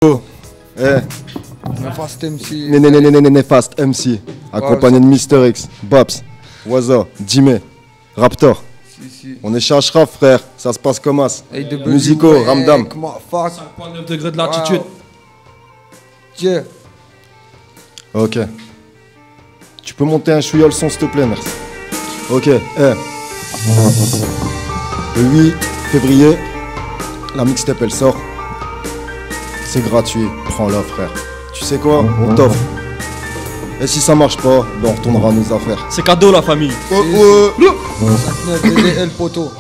Oh, Néfaste MC. Néfaste MC, accompagné de Mister X, Babs, Waza, Dime, Raptor. Si. On est chez Ashraf, frère, ça se passe comme as. Musico, Ramdam. 5,9 degrés de latitude. Tiens. Ok. Tu peux monter un chouïa le son, s'il te plaît, merci. Ok, Le 8 février, la mixtape elle sort. C'est gratuit, prends-la, frère. Tu sais quoi, on t'offre. Et si ça marche pas, ben on retournera à nos affaires. C'est cadeau, la famille. 5-9 DDL poteau.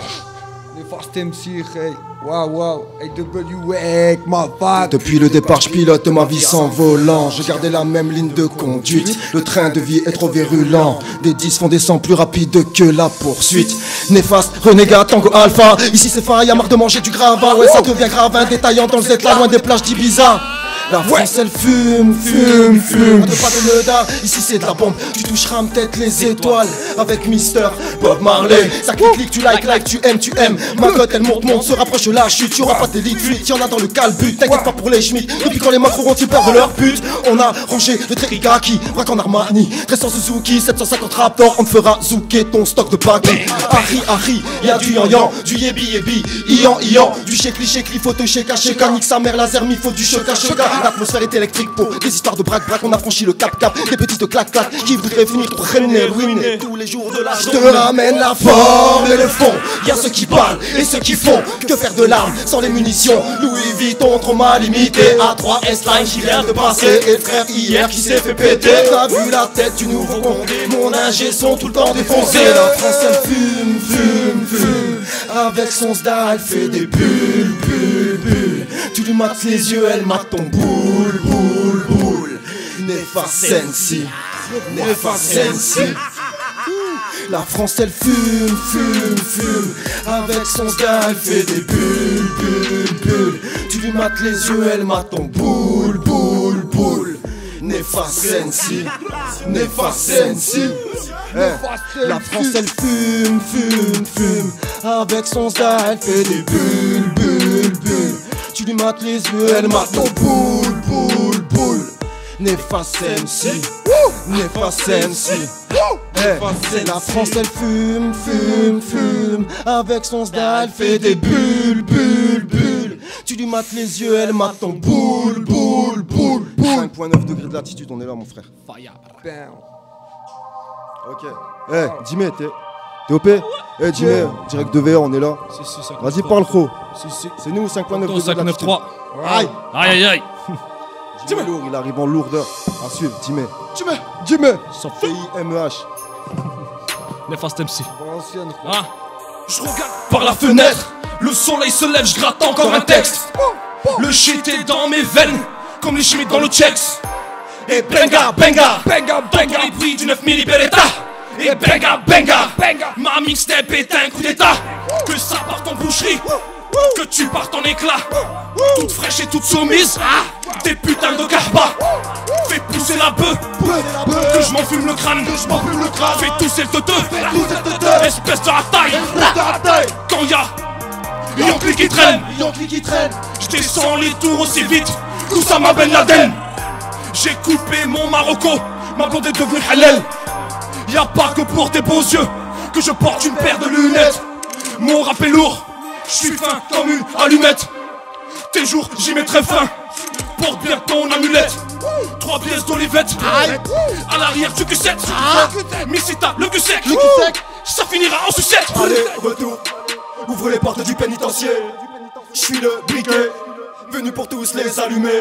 Néfaste MC, hey. Waouh, AW, wake, ma fat. Depuis le départ, je pilote ma vie sans volant. Je gardais la même ligne de conduite. Le train de vie est trop virulent. Des 10 font des 100 plus rapides que la poursuite. Néfaste, renégat, tango alpha. Ici c'est faille, y'a marre de manger du gravat. Ouais, ça devient grave, un détaillant dans le Z, là loin des plages d'Ibiza. La France elle fume. Pas de Leda, ici c'est de la bombe. Tu toucheras peut-être les étoiles avec Mister Bob Marley. Ça clique, tu like, tu aimes. Ma cote elle monte, se rapproche de la chute. Y'aura pas d'élite fuite, y'en a dans le calbut. T'inquiète pas pour les schmitts. Depuis quand les macros ont-ils peur de leur pute? On a rangé le Terigaki, braque en Armani, 1300 Suzuki, 750 Raptor. On te fera zouker ton stock de paquets. Harry, y'a du yan, du yebi, Ian, du shekli, photo sheka, nique sa mère, laser, mi faut du choca. L'atmosphère est électrique pour des histoires de braque, on a franchi le cap, des petites claques qui voudraient finir pour ruiner tous les jours de la journée. Je te ramène la forme et le fond, y'a ceux qui parlent et ceux qui font. Que faire de l'arme sans les munitions? Louis Vuitton trop mal limité, A3 S-Line qui vient de passer. Et le frère hier qui s'est fait péter. T'as vu la tête du nouveau condé, mon ingé son tout le temps défoncé. La France elle fume, avec son sda elle fait des bulles. Tu lui mates les yeux, elle mate ton boule. Néfaste MC. La France elle fume, avec son sda elle fait des bulles. Tu lui mates les yeux, elle mate ton boule. Néfaste MC. La France elle fume, avec son sda elle fait des bulles. Tu lui mates les yeux, elle mate ton boule. Néfaste MC. La France elle fume, avec son sda elle fait des bulles. Tu lui mates les yeux, elle mate ton boule. 5,9 degrés de latitude, on est là mon frère. Ok. Dime, t'es OP? Dime, direct de VR, on est là. Vas-y, parle gros. C'est nous, 5,9 degrés de latitude. 5,93. Aïe. Dime lourd, il arrive en lourdeur. À suivre, Dime. Sans FIMEH. Néfaste MC. Je regarde par la fenêtre, le soleil se lève, je gratte encore un texte. Le shit est dans mes veines, comme les Schmitt dans le checks. Et benga, les prix du 9000 Beretta. Et benga, ma mixtape est un coup d'état. Que ça parte en boucherie, que tu partes en éclat. Toute fraîche et toute soumise, des putains de garba. Fais pousser la bœuf, que je m'enfume le crâne. Fais tousser le teuteux, espèce de rataille. Quand y'a Yankee qui traîne, je descends les tours aussi vite tout ça ma Ben Laden. J'ai coupé mon Marocco, ma blonde est devenue halal. Y'a pas que pour tes beaux yeux que je porte une paire de lunettes. Mon rap est lourd, je suis fin comme une allumette. Tes jours j'y mettrai fin, porte bien ton amulette. 3 pièces d'olivette, à l'arrière du Q7. Missita, le Q-sec, ça finira en sucette. Allez, retour, ouvre les portes du pénitencier. Je suis le briquet, venu pour tous les allumer.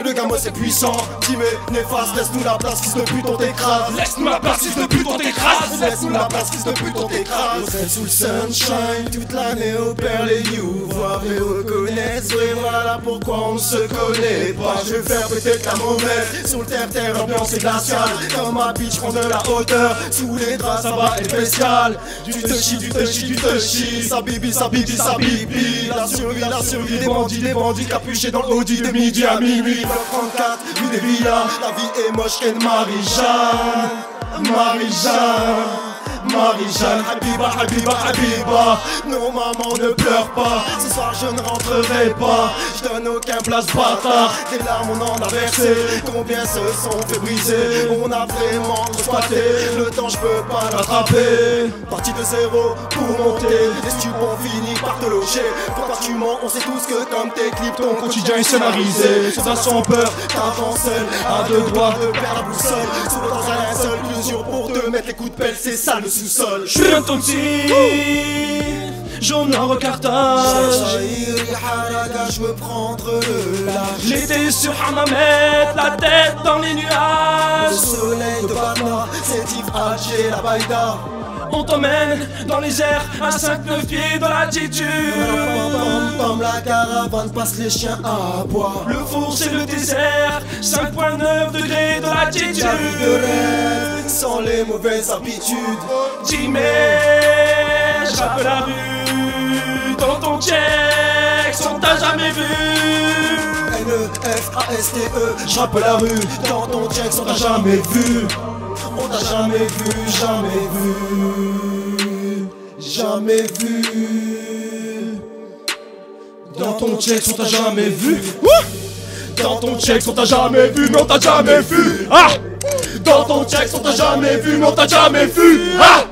Le gamin c'est puissant, Dime, néfaste, laisse-nous la place, fils de pute, on t'écrase. Laisse-nous la place, fils de pute, on t'écrase. Laisse-nous la place, fils de pute, on t'écrase. On traîne sous le sunshine, toute l'année au père les you. Voir et reconnaissent, et voilà pourquoi on ne se connaît pas. Je vais faire peut-être la mauvaise, sur le terre, l'ambiance est glaciale. Dans ma bitch, prends de la hauteur, sous les draps, ça va être spécial. Du te chie, sa bibi. La survie des bandits capuchés dans le Audi de midi à minuit. Bloc 34, rue des Villas, la vie est moche qu'elle Marie-Jeanne. Marie-Jeanne, Habiba, Habiba, Habiba. Non maman ne pleure pas, ce soir je ne rentrerai pas. Je donne aucun place bâtard, des larmes on en a versé. Combien se sont fait briser, on a vraiment squatté. Le temps je peux pas l'attraper. Parti de zéro pour monter, les stupons finissent par te loger. Pourquoi tu mens, on sait tous que comme tes clips ton quotidien est scénarisé. Ça sans peur, t'avances seul, à deux doigts de perdre la boussole. Souvent dans un seul, plusieurs pour te mettre les coups de pelle, c'est ça le sous-sol. Je suis un tonti, jaune en recartage. Je veux prendre le large. L'été sur Hammamet, la tête dans les nuages. Le soleil de Batna, c'est Yves Alger, la Baïda. On t'emmène dans les airs à 5-9 pieds de l'altitude. La caravane passe les chiens à bois. Le four c'est le désert, 5,9 degrés de l'altitude. Sans les mauvaises habitudes. Jimmy, j'rappe la rue. Dans ton check, on t'a jamais vu. N-E-F-A-S-T-E, j'rappe la rue. Dans ton check, on t'a jamais vu. On t'a jamais vu, jamais vu. Jamais vu. Dans ton check, on t'a jamais vu. Dans ton check, on t'a jamais vu, mais on t'a jamais vu. Ah! Dans ton check, on t'a jamais vu, mais on t'a jamais vu. Ah!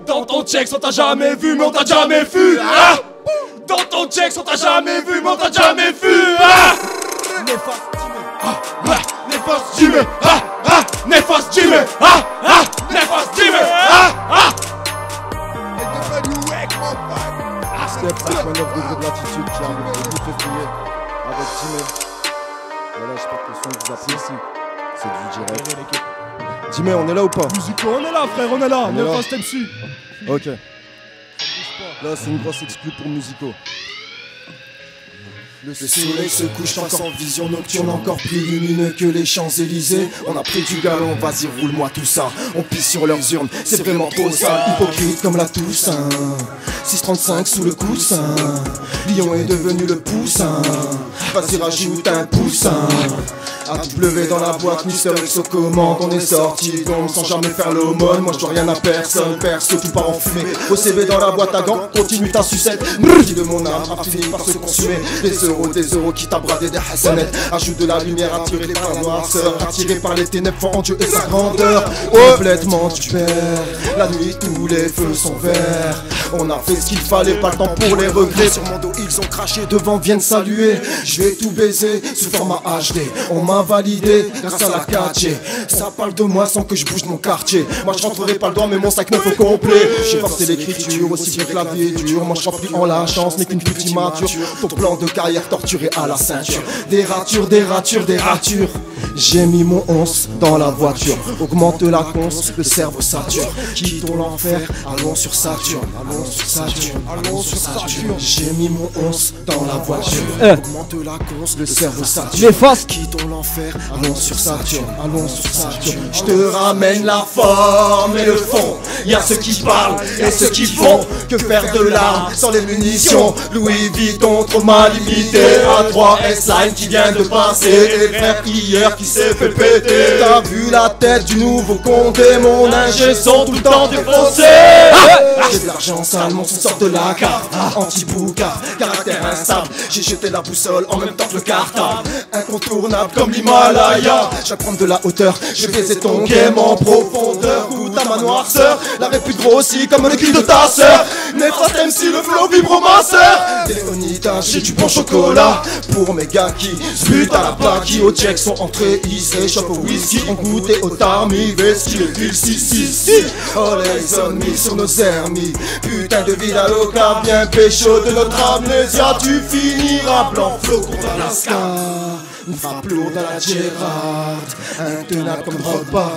Dans ton check, on t'a jamais vu, mais on t'a jamais vu. Ah! Dans ton check, on t'a jamais vu, mais on t'a jamais vu. Ah! Néfaste Jimmy, ah ah, néfaste Jimmy, ah ah, néfaste Jimmy, ah ah. Step 5,9 degrés de latitude qui arrive le 10 février avec Jimmy. Voilà, j'espère que le son vous apprécie. C'est du direct. Jimmy, on est là ou pas? Musico, on est là frère, on est là, Néfaste MC. Ok. Là, c'est une grosse exclue pour Musico. Le soleil se couche sans vision nocturne, encore plus lumineux que les Champs-Élysées. On a pris du galon, vas-y roule-moi tout ça. On pisse sur leurs urnes, c'est vraiment trop sale. Hypocrite comme la Toussaint, 6,35 sous le coussin. Lyon est devenu le poussin. Vas-y rajoute un poussin. AW dans la boîte, Mister X aux commandes. On est sorti donc sans jamais faire l'aumône. Moi je dois rien à personne, perso tout part en fumée. OCB dans la boîte à gants, continue ta sucette. Qui de mon âme a fini par se consumer. Des euros qui t'a bradé des hassanettes. Ajoute de la lumière, attiré par la noirceur. Attiré par les ténèbres, foi en Dieu et sa grandeur. Complètement tu perds. La nuit tous les feux sont verts. On a fait ce qu'il fallait, pas le temps pour les regrets. Sur mon dos ils ont craché, devant viennent saluer. Je vais tout baiser sous format HD. On m'a validé grâce à la 4G. Ça parle de moi sans que je bouge de mon quartier. Moi je rentrerai pas le doigt mais mon sac neuf au complet. J'ai forcé l'écriture aussi bien que la vie est dure. Moi je remplis en la chance n'est qu'une petite mature. Ton plan de carrière torturé à la ceinture. Des ratures, des ratures, des ratures. J'ai mis mon 11 dans la voiture. Augmente la conce, le cerveau sature. Quittons l'enfer, allons sur Saturne. Allons sur Saturne, allons sur Saturne. J'ai mis mon 11 dans la voiture. Augmente la conce, le cerveau sature. Quittons l'enfer, allons sur Saturne. Allons sur Saturne. Je te ramène la forme et le fond. Y'a ceux qui parlent et ceux qui font. Que faire de l'arme sans les munitions? Louis Vuitton trop mal limité. A3 S-Line qui vient de passer. Et le frère hier qui s'est fait péter. T'as vu la tête du nouveau Condé? Mon ingé son tout le temps défoncé. J'ai de l'argent sale, mon son sort de la carte. Anti-bouca, caractère instable. J'ai jeté la boussole en même temps que le cartable. Incontournable comme l'Himalaya. J'apprends de la hauteur, je vais ton game en profondeur. Goûte à ma noirceur, la répute grossit comme le cul de ta sœur. Néfaste MC, le flow vibre ma sœur. Léonida, j'ai du bon chocolat pour mes gars qui se butent à la plaque. Qui au check sont entrés, ils s'échauffent au whisky. On goûtait au tarmi, vesti, le fil, si. Oh les ennemis sur nos hermies. Putain de vie à l'oca, bien pécho de notre amnésia. Tu finiras blanc flot contre Alaska. Une frappe lourde à la Gérard, intenable comme Drogba.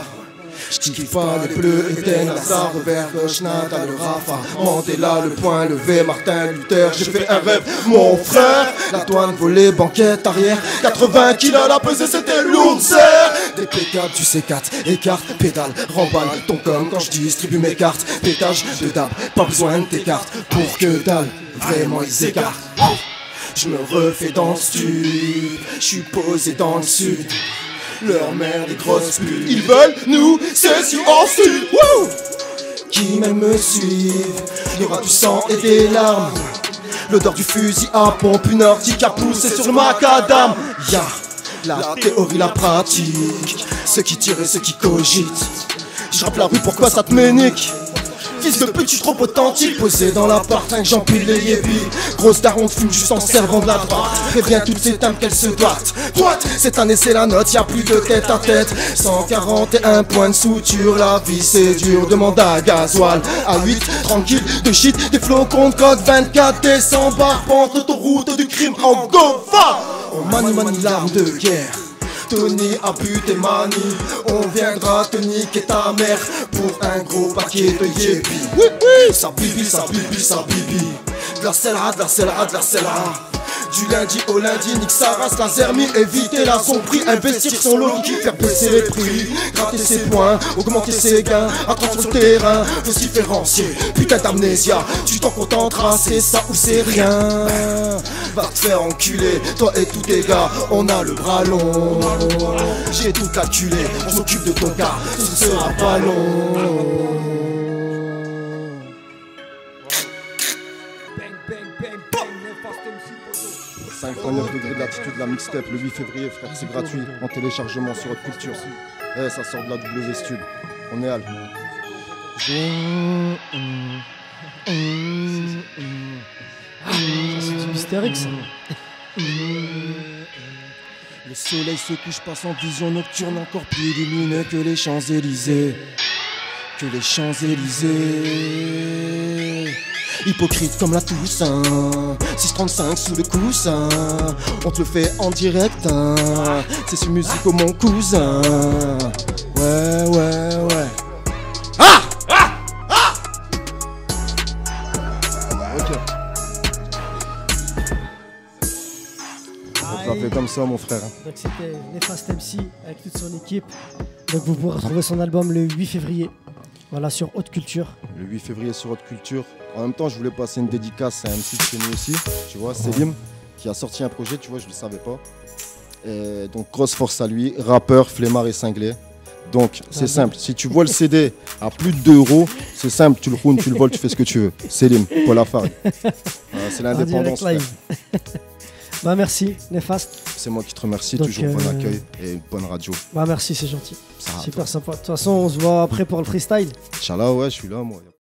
J'kiffe pas les bleus, Eden, Lazare, Robert, Nata, le Rafa, Mandela, le point levé, Martin Luther. J'ai fait un rêve, mon frère. La douane volée, banquette arrière. 80 kilos, la pesée c'était lourd, serre. Des P4, du C4, écarte, pédale, remballe ton com quand je distribue mes cartes. Pétage de dame, pas besoin de tes cartes. Pour que dalle, vraiment ils écartent. Je me refais dans le stup, je suis posé dans le sud. Leur mère des grosses putes, ils veulent nous saisir en sud. qui même me suivent. Il y aura du sang et des larmes, l'odeur du fusil à pompe, une ortie qui a poussé sur le macadam. Ya, la théorie, la pratique, ceux qui tirent et ceux qui cogitent. Je rappe la rue, pourquoi ça te ménique? Fils de pute, j'suis trop authentique. Posé dans l'appart, j'empile les yébis. Grosse daron fume juste en servant de la droite. Préviens toutes ces dames qu'elles se doivent. Droite, cette année c'est la note, y'a plus de tête à tête. 141 points de suture, la vie c'est dur. Demande à gasoil, à 8, tranquille, de shit, des flocons de coke. 24 décembre, entre autoroute du crime en Gova. On manie l'arme de guerre. Tony a buté Mani, on viendra te niquer ta mère pour un gros paquet de yébi. Oui, oui, ça bibi, ça bibi, ça bibi. De la celle-là, de la celle-là, de la celle-là. Du lundi au lundi, nique sa race, la zermie, éviter la sombrie, investir son lobby, faire baisser les prix, gratter ses points, augmenter ses gains, attendre sur le terrain, faut se différencier, putain d'amnésia, tu t'en contenteras, c'est ça ou c'est rien. Va te faire enculer, toi et tous tes gars, on a le bras long. J'ai tout calculé, on s'occupe de ton cas, ce sera pas long. 59 degrés de latitude, la mixtape le 8 février, frère, c'est gratuit en téléchargement sur Haute Culture. Eh, ça sort de la W Stud. On est Al. C'est du mystérique ça. Le soleil se couche, passe en vision nocturne, encore plus illuminé que les Champs-Élysées. Que les Champs-Élysées. Hypocrite comme la Toussaint, 635 sous le coussin. On te le fait en direct, hein. C'est sur musique au mon cousin. Ouais, ouais, ouais. Ah, ah, ah. Ok. On te l'a fait comme ça, mon frère. Donc c'était Nefast MC avec toute son équipe. Donc vous pourrez retrouver son album le 8 février. Voilà, sur Haute Culture. Le 8 février sur Haute Culture. En même temps, je voulais passer une dédicace à un MC de chez nous aussi, tu vois, Selim, qui a sorti un projet, tu vois, je ne le savais pas. Et donc, grosse force à lui, rappeur, flemmard et cinglé. Donc, c'est simple, si tu vois le CD à plus de 2 €, c'est simple, tu le rounes, tu le voles, tu fais ce que tu veux. Selim, Paul Lafargue. C'est l'indépendance. Bah merci, Nefast. C'est moi qui te remercie, donc, toujours bon accueil et une bonne radio. Bah merci, c'est gentil. Super sympa. De toute façon, on se voit après pour le freestyle. Inch'Allah, ouais, je suis là, moi.